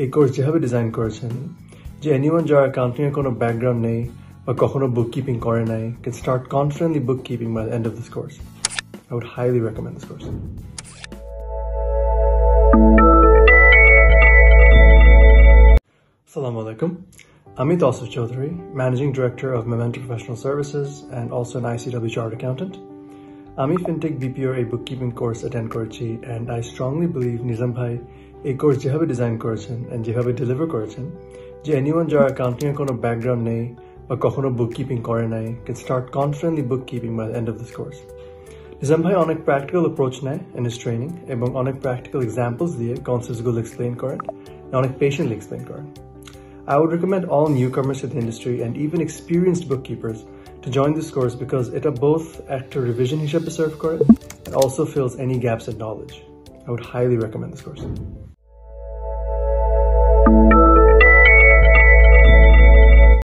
এই কোর্স যেভাবে ডিজাইন করেছেন যে এনিওয়ান যারা অ্যাকাউন্টিং এর কোনো ব্যাকগ্রাউন্ড নেই বা কখনো বুককিপিং করে নাই can start confidently bookkeeping by the end of this course. I would highly recommend this course. Assalamu alaikum. I'm Tausif Chowdhury, Managing Director of Memento Professional Services and also an ICAEW Chartered Accountant. আমি FintechBPO a bookkeeping course attend করেছি and I strongly believe Nizam bhai এই course যেভাবে design করেছেন and যেভাবে deliver করেছেন যে anyone যারা accounting এর কোনো ব্যাকগ্রাউন্ড নেই বা কখনো বুককিপিং করে নাই can start confidently bookkeeping by the end of this course. Nizam bhai অনেক প্র্যাকটিক্যাল অ্যাপ্রোচ নেয় in his training এবং অনেক প্র্যাকটিক্যাল এক্সাম্পলস দিয়ে কনসেপ্টসগুলো এক্সপ্লেইন করেন অনেক পেশেন্টলি এক্সপ্লেইন করেন. I would recommend all newcomers to the industry and even experienced bookkeepers to join this course because it both একটা revision হিসাবে serve করে and also fills any gaps in knowledge. I would highly recommend this course.